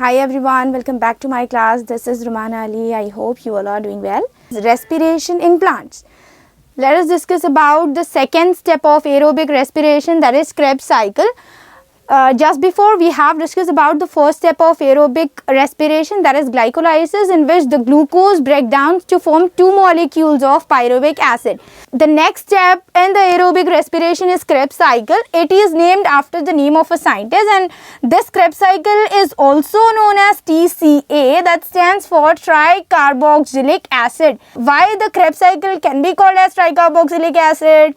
Hi everyone, welcome back to my class. This is Rumana Ali. I hope you all are doing well. Respiration in plants. Let us discuss about the second step of aerobic respiration, that is Krebs cycle. Just before, we have discussed about the first step of aerobic respiration, that is glycolysis, in which the glucose breaks down to form two molecules of pyruvic acid. The next step in the aerobic respiration is Krebs cycle. It is named after the name of a scientist, and this Krebs cycle is also known as TCA, that stands for tricarboxylic acid. Why the Krebs cycle can be called as tricarboxylic acid?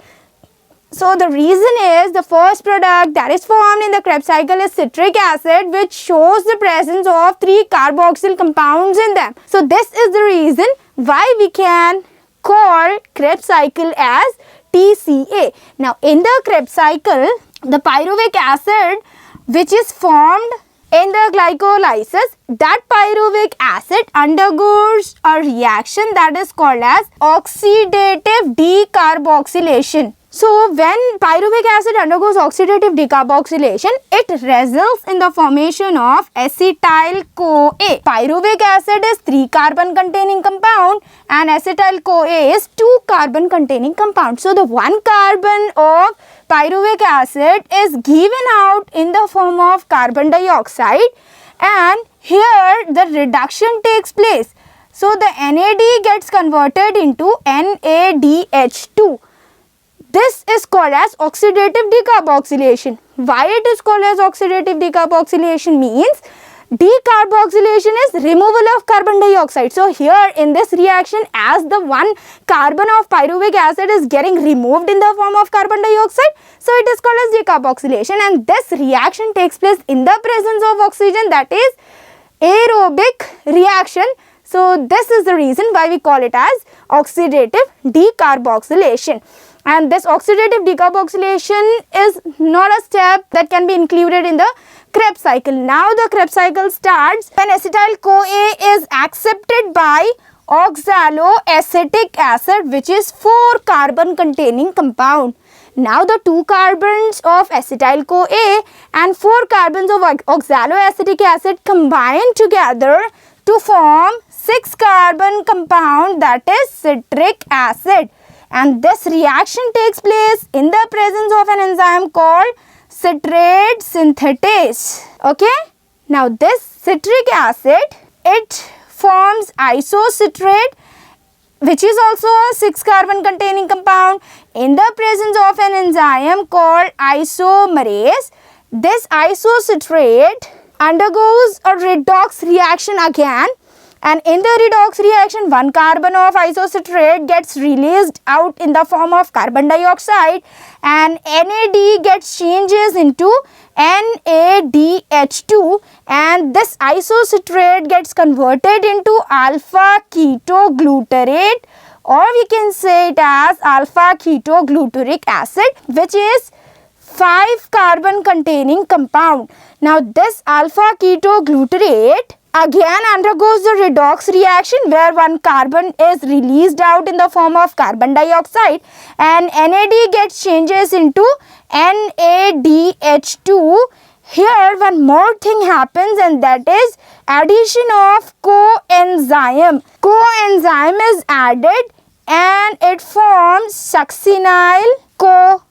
So the reason is the first product that is formed in the Krebs cycle is citric acid, which shows the presence of 3 carboxyl compounds in them. So this is the reason why we can call Krebs cycle as TCA. Now in the Krebs cycle, the pyruvic acid which is formed in the glycolysis, that pyruvic acid undergoes a reaction that is called as oxidative decarboxylation. So when pyruvic acid undergoes oxidative decarboxylation, it results in the formation of acetyl-CoA. Pyruvic acid is 3 carbon containing compound and acetyl-CoA is 2 carbon containing compound. So the 1 carbon of pyruvic acid is given out in the form of carbon dioxide, and here the reduction takes place. So the NAD gets converted into NADH2. This is called as oxidative decarboxylation. Why it is called as oxidative decarboxylation means decarboxylation is removal of carbon dioxide. So here in this reaction, as the 1 carbon of pyruvic acid is getting removed in the form of carbon dioxide, so it is called as decarboxylation, and this reaction takes place in the presence of oxygen, that is aerobic reaction. So this is the reason why we call it as oxidative decarboxylation. And this oxidative decarboxylation is not a step that can be included in the Krebs cycle. Now the Krebs cycle starts when acetyl-CoA is accepted by oxaloacetic acid, which is 4 carbon containing compound. Now the 2 carbons of acetyl-CoA and 4 carbons of oxaloacetic acid combine together to form 6 carbon compound, that is citric acid. And this reaction takes place in the presence of an enzyme called citrate synthetase. Okay. Now this citric acid, it forms isocitrate, which is also a 6 carbon containing compound, in the presence of an enzyme called isomerase. This isocitrate undergoes a redox reaction again, and in the redox reaction, 1 carbon of isocitrate gets released out in the form of carbon dioxide, and NAD gets changes into NADH2, and this isocitrate gets converted into alpha ketoglutarate, or we can say it as alpha ketoglutaric acid, which is 5 carbon containing compound. Now this alpha ketoglutarate again undergoes the redox reaction, where 1 carbon is released out in the form of carbon dioxide, and NAD gets changes into NADH2. Here one more thing happens, and that is addition of coenzyme. Coenzyme is added and it forms succinyl-CoA,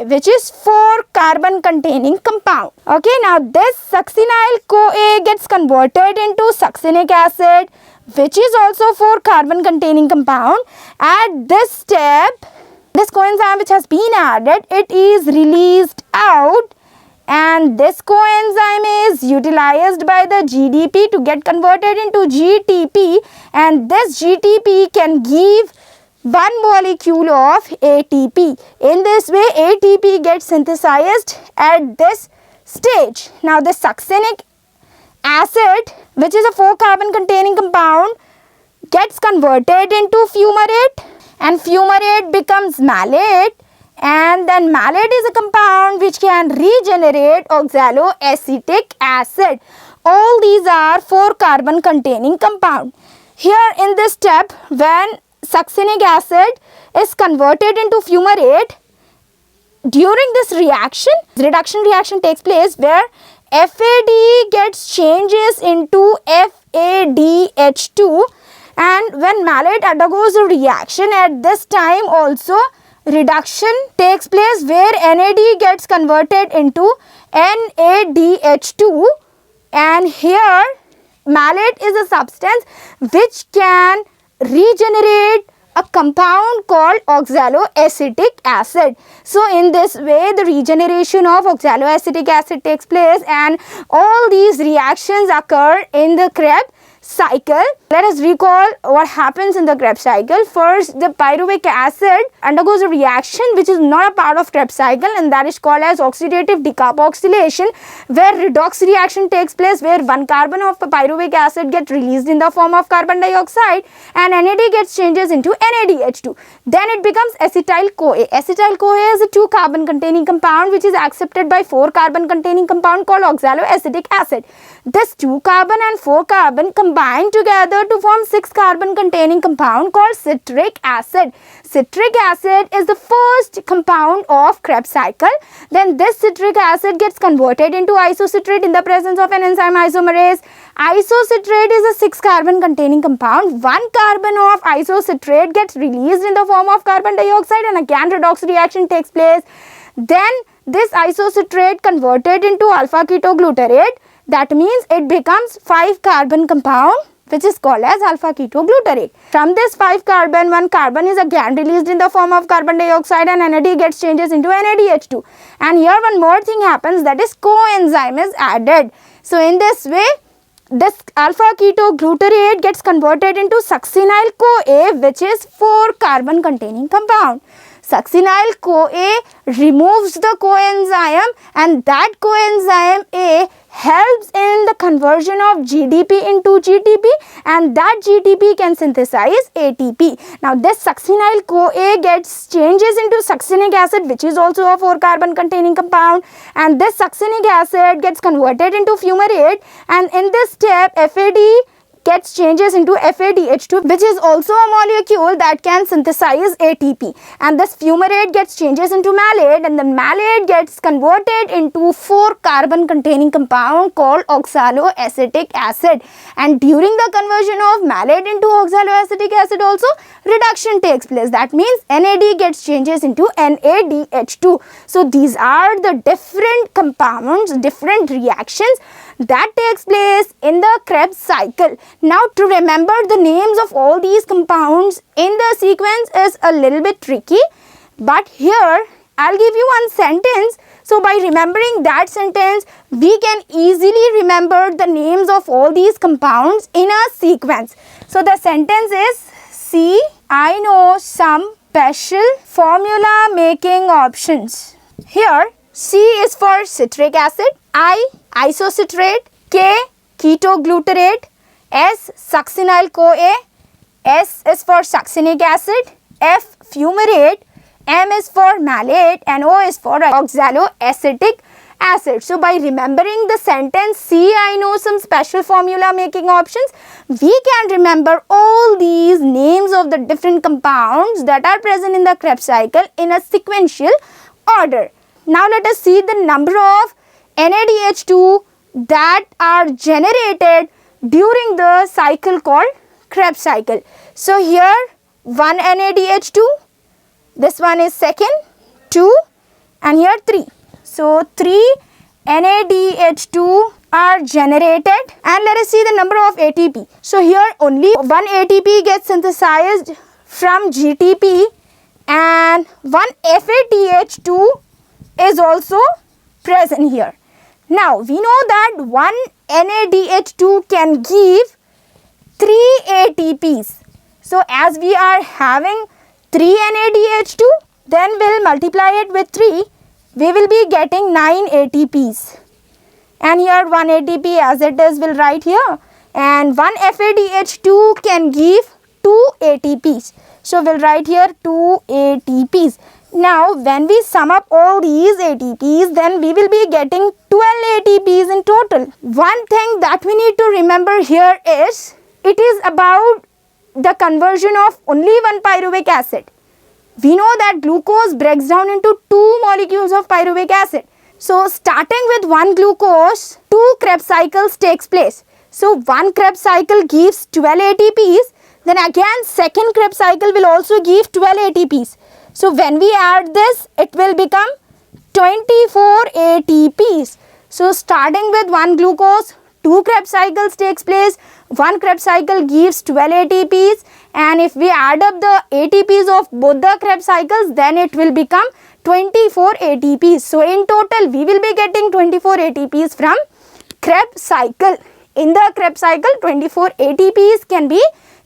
which is 4 carbon containing compound. Okay, now this succinyl-CoA gets converted into succinic acid, which is also 4 carbon containing compound. At this step, this coenzyme which has been added, it is released out, and this coenzyme is utilized by the GDP to get converted into GTP, and this GTP can give 1 molecule of ATP. In this way, ATP gets synthesized at this stage. Now, the succinic acid, which is a 4 carbon containing compound, gets converted into fumarate, and fumarate becomes malate, and then malate is a compound which can regenerate oxaloacetic acid. All these are 4 carbon containing compound. Here in this step, when succinic acid is converted into fumarate, during this reaction, reduction reaction takes place where FAD gets changes into FADH2, and when malate undergoes a reaction at this time also reduction takes place where NAD gets converted into NADH2, and here malate is a substance which can regenerate a compound called oxaloacetic acid. So in this way the regeneration of oxaloacetic acid takes place, and all these reactions occur in the Krebs cycle. Let us recall what happens in the Krebs cycle. First, the pyruvic acid undergoes a reaction which is not a part of Krebs cycle, and that is called as oxidative decarboxylation, where redox reaction takes place, where one carbon of pyruvic acid gets released in the form of carbon dioxide and NAD gets changes into NADH2. Then it becomes acetyl-CoA. Acetyl-CoA is a 2 carbon containing compound which is accepted by 4 carbon containing compound called oxaloacetic acid. This 2 carbon and 4 carbon combine together to form 6 carbon containing compound called citric acid. Citric acid is the first compound of Krebs cycle. Then this citric acid gets converted into isocitrate in the presence of an enzyme isomerase. Isocitrate is a 6 carbon containing compound. 1 carbon of isocitrate gets released in the form of carbon dioxide, and again redox reaction takes place. Then this isocitrate converted into alpha ketoglutarate. That means it becomes 5 carbon compound which is called as alpha ketoglutarate. From this 5 carbon, 1 carbon is again released in the form of carbon dioxide, and NAD gets changes into NADH2. And here one more thing happens, that is coenzyme is added. So in this way this alpha ketoglutarate gets converted into succinyl-CoA, which is 4 carbon containing compound. Succinyl-CoA removes the coenzyme, and that coenzyme A helps in the conversion of GDP into GTP, and that GTP can synthesize ATP. Now this succinyl-CoA gets changes into succinic acid, which is also a 4 carbon containing compound, and this succinic acid gets converted into fumarate, and in this step FAD gets changes into FADH2, which is also a molecule that can synthesize ATP, and this fumarate gets changes into malate, and then malate gets converted into 4 carbon containing compound called oxaloacetic acid, and during the conversion of malate into oxaloacetic acid also reduction takes place. That means NAD gets changes into NADH2. So these are the different compounds, different reactions that takes place in the Krebs cycle. Now to remember the names of all these compounds in the sequence is a little bit tricky, but here I'll give you one sentence. So by remembering that sentence we can easily remember the names of all these compounds in a sequence. So the sentence is, see, I know some special formula making options. Here C is for citric acid, I isocitrate, K ketoglutarate, S succinyl-CoA, S is for succinic acid, F fumarate, M is for malate, and O is for oxaloacetic acid. So by remembering the sentence C, I know some special formula making options, we can remember all these names of the different compounds that are present in the Krebs cycle in a sequential order. Now let us see the number of NADH2 that are generated during the cycle called Krebs cycle. So here 1 NADH2, this one is second, 2, and here 3. So 3 NADH2 are generated, and let us see the number of ATP. So here only 1 ATP gets synthesized from GTP, and 1 FADH2 is also present here. Now we know that 1 NADH2 can give 3 ATPs. So as we are having 3 NADH2, then we'll multiply it with 3, we will be getting 9 ATPs. And here 1 ATP as it is will write here, and 1 FADH2 can give 2 ATPs. So we'll write here 2 ATPs. Now when we sum up all these ATPs, then we will be getting 12 ATPs in total. One thing that we need to remember here is, it is about the conversion of only 1 pyruvic acid. We know that glucose breaks down into 2 molecules of pyruvic acid. So starting with 1 glucose, 2 Krebs cycles takes place. So 1 Krebs cycle gives 12 ATPs. Then again second Krebs cycle will also give 12 ATPs. So when we add this, it will become 24 ATPs. So starting with 1 glucose, 2 Krebs cycles takes place. 1 Krebs cycle gives 12 ATPs, and if we add up the ATPs of both the Krebs cycles, then it will become 24 ATPs. So in total we will be getting 24 ATPs from Krebs cycle. In the Krebs cycle, 24 ATPs can be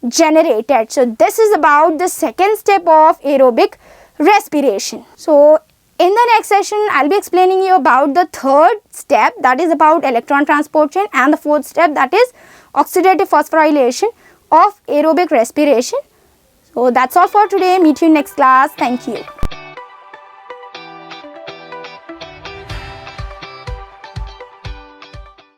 generated. So this is about the second step of aerobic respiration. So in the next session, I'll be explaining you about the third step, that is about electron transport chain, and the fourth step, that is oxidative phosphorylation of aerobic respiration. So that's all for today. Meet you in next class. Thank you.